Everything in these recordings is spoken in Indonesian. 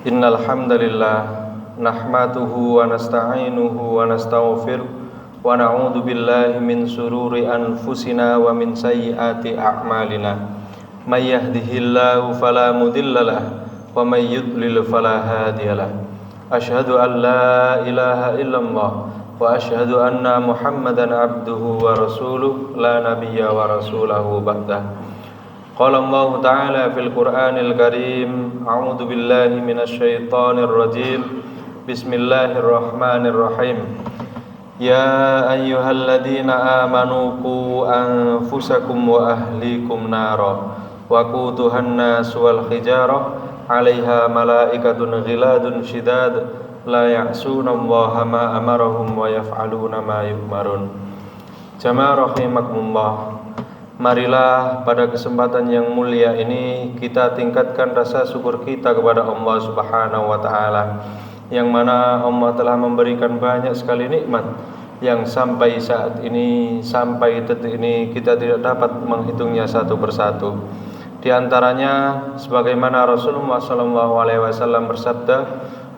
Innal hamdalillah nahmaduhu wa nasta'inuhu wa nastaghfiruh wa na'udzu billahi min shururi anfusina wa min sayyiati a'malina. May yahdihillahu fala mudhillalah wa may yudlil fala hadiyalah. Asyhadu an la ilaha illallah wa asyhadu anna Muhammadan abduhu wa rasuluh la nabiyya wa rasulahu ba'dah. Qala Allah Ta'ala fil Qur'anil Karim, a'udzu billahi minasyaitonir rajim. Bismillahirrahmanirrahim. Ya ayyuhalladzina amanu qu anfusakum wa ahlikum nara wa quduhan nas wal hijarah 'alaiha malaikatun ghiladun shidad la ya'sunallaha ma amarahum wa yaf'aluna ma yu'marun. Jamaah rahimakumullah. Marilah pada kesempatan yang mulia ini kita tingkatkan rasa syukur kita kepada Allah Subhanahu wa taala, yang mana Allah telah memberikan banyak sekali nikmat yang sampai saat ini, sampai detik ini kita tidak dapat menghitungnya satu persatu. Di antaranya sebagaimana Rasulullah SAW bersabda,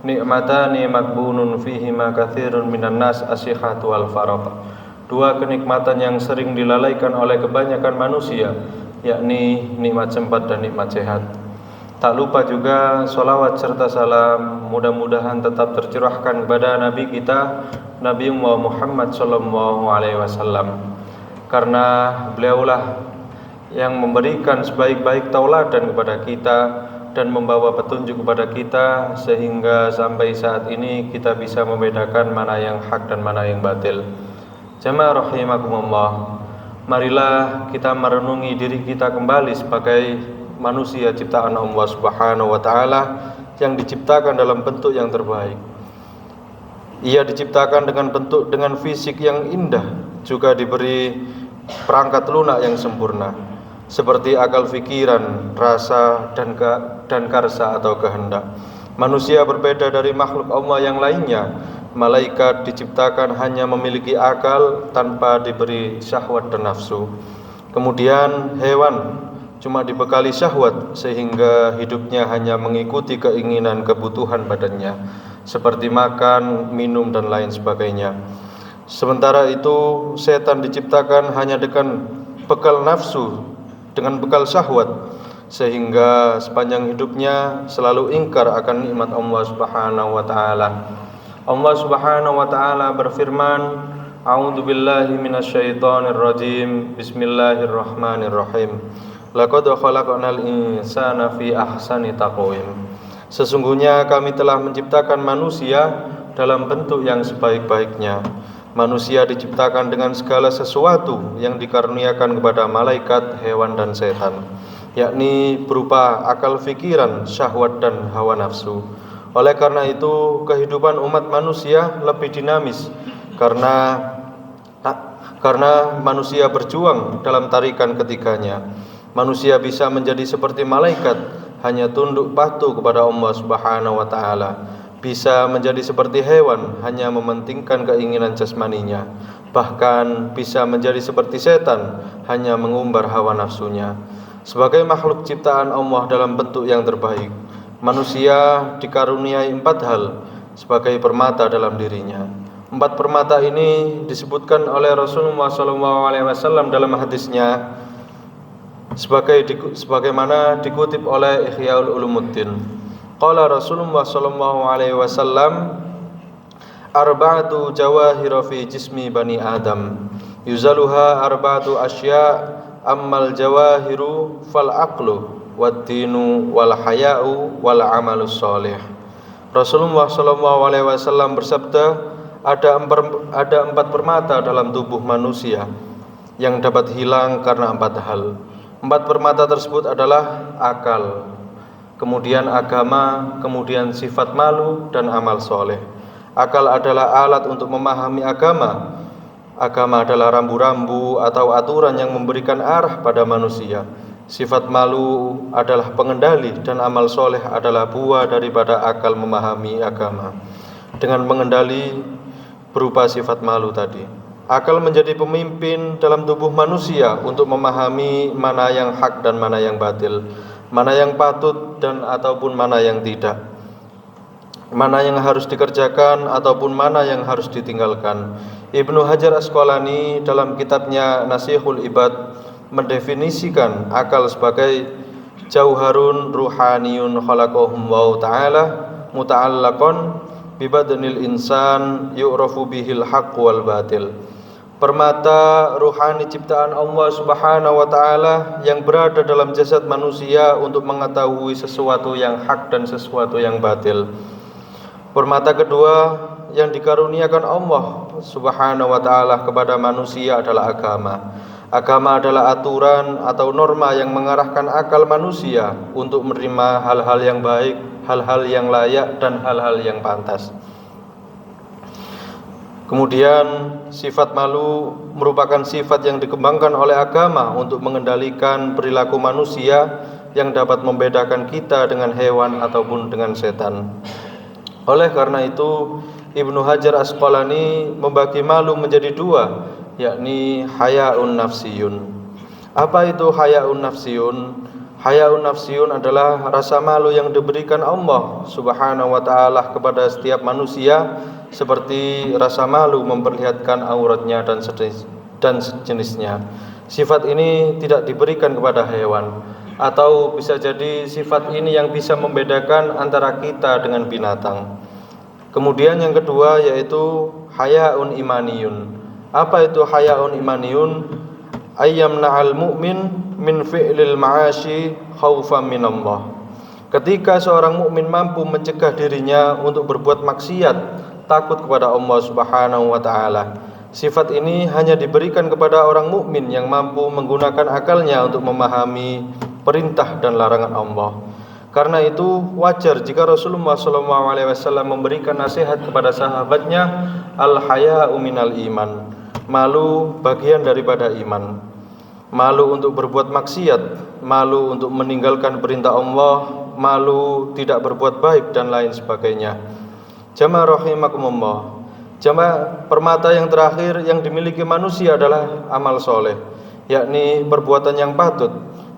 nikmatani maqbunun fihima katsirun minan nas asyihatu wal faraq. Dua kenikmatan yang sering dilalaikan oleh kebanyakan manusia, yakni nikmat sempat dan nikmat sehat. Tak lupa juga sholawat serta salam mudah-mudahan tetap tercurahkan kepada Nabi kita, Nabi Muhammad SAW, karena beliaulah yang memberikan sebaik-baik tauladan kepada kita dan membawa petunjuk kepada kita, sehingga sampai saat ini kita bisa membedakan mana yang hak dan mana yang batil. Jamaah rahimakumullah, marilah kita merenungi diri kita kembali sebagai manusia ciptaan Allah Subhanahu wa taala yang diciptakan dalam bentuk yang terbaik. Ia diciptakan dengan fisik yang indah, juga diberi perangkat lunak yang sempurna, seperti akal fikiran, rasa dan karsa atau kehendak. Manusia berbeda dari makhluk Allah yang lainnya. Malaikat diciptakan hanya memiliki akal tanpa diberi syahwat dan nafsu. Kemudian hewan cuma dibekali syahwat sehingga hidupnya hanya mengikuti keinginan kebutuhan badannya, seperti makan, minum dan lain sebagainya. Sementara itu setan diciptakan hanya dengan bekal nafsu, dengan bekal syahwat, sehingga sepanjang hidupnya selalu ingkar akan nikmat Allah Subhanahu wa taala. Allah Subhanahu wa taala berfirman, a'udzu billahi minasyaitonir rajim. Bismillahirrahmanirrahim. Laqad khalaqnal insana fi ahsani taqwim. Sesungguhnya kami telah menciptakan manusia dalam bentuk yang sebaik-baiknya. Manusia diciptakan dengan segala sesuatu yang dikaruniakan kepada malaikat, hewan dan setan, yakni berupa akal fikiran, syahwat dan hawa nafsu. Oleh karena itu kehidupan umat manusia lebih dinamis karena manusia berjuang dalam tarikan ketiganya. Manusia bisa menjadi seperti malaikat, hanya tunduk patuh kepada Allah Subhanahu wa taala. Bisa menjadi seperti hewan, hanya mementingkan keinginan jasmaninya. Bahkan bisa menjadi seperti setan, hanya mengumbar hawa nafsunya. Sebagai makhluk ciptaan Allah dalam bentuk yang terbaik, manusia dikaruniai 4 hal sebagai permata dalam dirinya. 4 permata ini disebutkan oleh Rasulullah SAW dalam hadisnya, sebagaimana dikutip oleh Ihyaul Ulumuddin. Qala Rasulullah SAW, arba'atu jawahira fi jismi bani Adam, yuzaluha arba'atu asya, ammal jawahiru fal aqlu waddinu wal haya'u wal amalus sholih. Rasulullah SAW bersabda, ada 4 permata dalam tubuh manusia yang dapat hilang karena 4 hal. 4 permata tersebut adalah akal, kemudian agama, kemudian sifat malu dan amal soleh. Akal adalah alat untuk memahami agama. Agama adalah rambu-rambu atau aturan yang memberikan arah pada manusia. Sifat malu adalah pengendali dan amal soleh adalah buah daripada akal memahami agama. Dengan mengendali berupa sifat malu tadi, akal menjadi pemimpin dalam tubuh manusia untuk memahami mana yang hak dan mana yang batil, mana yang patut dan ataupun mana yang tidak. mana yang harus dikerjakan ataupun mana yang harus ditinggalkan. Ibnu Hajar Asqalani dalam kitabnya Nasihul Ibad mendefinisikan akal sebagai jauharun ruhaniyun khalaqahum wa ta'ala muta'allaqan bi badnil insan yu'rafu bihil haqq wal batil. Permata ruhani ciptaan Allah Subhanahu wa taala yang berada dalam jasad manusia untuk mengetahui sesuatu yang hak dan sesuatu yang batil. Permata kedua yang dikaruniakan Allah Subhanahu wa taala kepada manusia adalah agama. Agama adalah aturan atau norma yang mengarahkan akal manusia untuk menerima hal-hal yang baik, hal-hal yang layak, dan hal-hal yang pantas. Kemudian sifat malu merupakan sifat yang dikembangkan oleh agama untuk mengendalikan perilaku manusia yang dapat membedakan kita dengan hewan ataupun dengan setan. Oleh karena itu, Ibnu Hajar Asqalani membagi malu menjadi dua, yakni hayaun nafsiyun. Apa itu hayaun nafsiyun? Hayaun nafsiyun adalah rasa malu yang diberikan Allah Subhanahu wa taala kepada setiap manusia, seperti rasa malu memperlihatkan auratnya dan sejenisnya. Sifat ini tidak diberikan kepada hewan, atau bisa jadi sifat ini yang bisa membedakan antara kita dengan binatang. Kemudian yang kedua yaitu hayaun imaniyun. Apa itu hayaun imaniyun? Ayyamna'al mu'min min fi'lil ma'ashi khaufan minallah. Ketika seorang mukmin mampu mencegah dirinya untuk berbuat maksiat, takut kepada Allah Subhanahu wa taala. Sifat ini hanya diberikan kepada orang mukmin yang mampu menggunakan akalnya untuk memahami perintah dan larangan Allah. Karena itu wajar jika Rasulullah SAW memberikan nasihat kepada sahabatnya, al-haya'u minal iman. Malu bagian daripada iman. Malu untuk berbuat maksiat, malu untuk meninggalkan perintah Allah, malu tidak berbuat baik dan lain sebagainya. Jamaah rahimakumullah. Jamaah, permata yang terakhir yang dimiliki manusia adalah amal soleh, yakni perbuatan yang patut,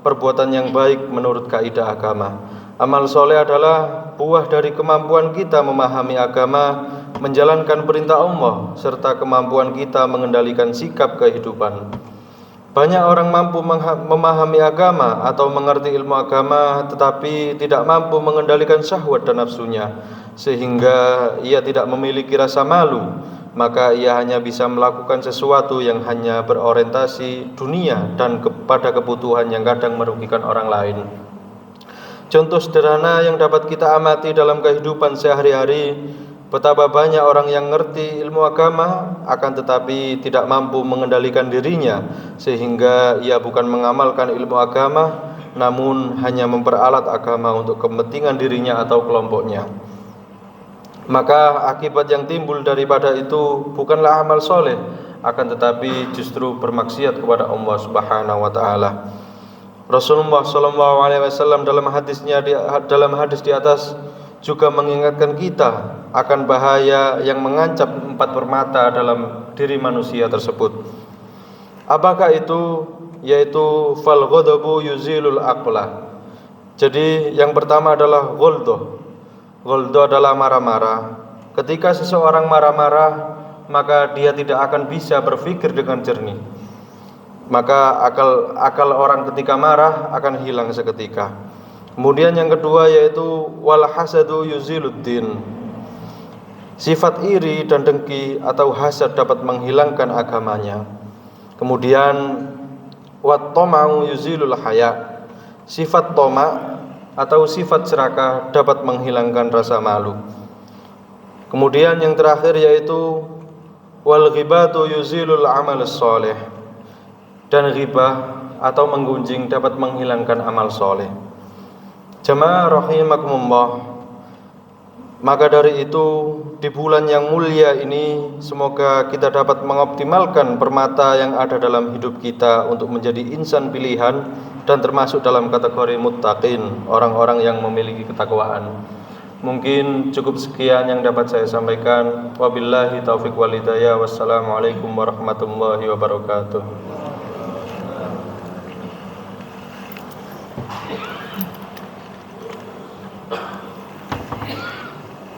perbuatan yang baik menurut kaidah agama. Amal soleh adalah buah dari kemampuan kita memahami agama, menjalankan perintah Allah, serta kemampuan kita mengendalikan sikap kehidupan. Banyak orang mampu memahami agama atau mengerti ilmu agama, tetapi tidak mampu mengendalikan syahwat dan nafsunya, sehingga ia tidak memiliki rasa malu. Maka ia hanya bisa melakukan sesuatu yang hanya berorientasi dunia dan kepada kebutuhan yang kadang merugikan orang lain. Contoh sederhana yang dapat kita amati dalam kehidupan sehari-hari, betapa banyak orang yang ngerti ilmu agama akan tetapi tidak mampu mengendalikan dirinya, sehingga ia bukan mengamalkan ilmu agama, namun hanya memperalat agama untuk kepentingan dirinya atau kelompoknya. Maka akibat yang timbul daripada itu bukanlah amal soleh, akan tetapi justru bermaksiat kepada Allah Subhanahu wa taala. Rasulullah SAW dalam hadis di atas juga mengingatkan kita akan bahaya yang mengancam 4 permata dalam diri manusia tersebut. Apakah itu? Yaitu fal ghadabu yuzilul aqla. Jadi yang pertama adalah ghaldo. Ghaldo adalah marah-marah. Ketika seseorang marah-marah, maka dia tidak akan bisa berpikir dengan jernih. Maka akal orang ketika marah akan hilang seketika. Kemudian yang kedua yaitu wal hasadu yuziluddin. Sifat iri dan dengki atau hasad dapat menghilangkan agamanya. Kemudian wat tama'u yuzilul haya. Sifat toma atau sifat serakah dapat menghilangkan rasa malu. Kemudian yang terakhir yaitu wal ghibatu yuzilul amal sholih. Dan ghibah atau menggunjing dapat menghilangkan amal soleh. Jamaah rahimakumullah. Maka dari itu di bulan yang mulia ini semoga kita dapat mengoptimalkan permata yang ada dalam hidup kita untuk menjadi insan pilihan dan termasuk dalam kategori muttaqin, orang-orang yang memiliki ketakwaan. Mungkin cukup sekian yang dapat saya sampaikan. Wabillahi taufiq wal hidayah. Wassalamualaikum warahmatullahi wabarakatuh.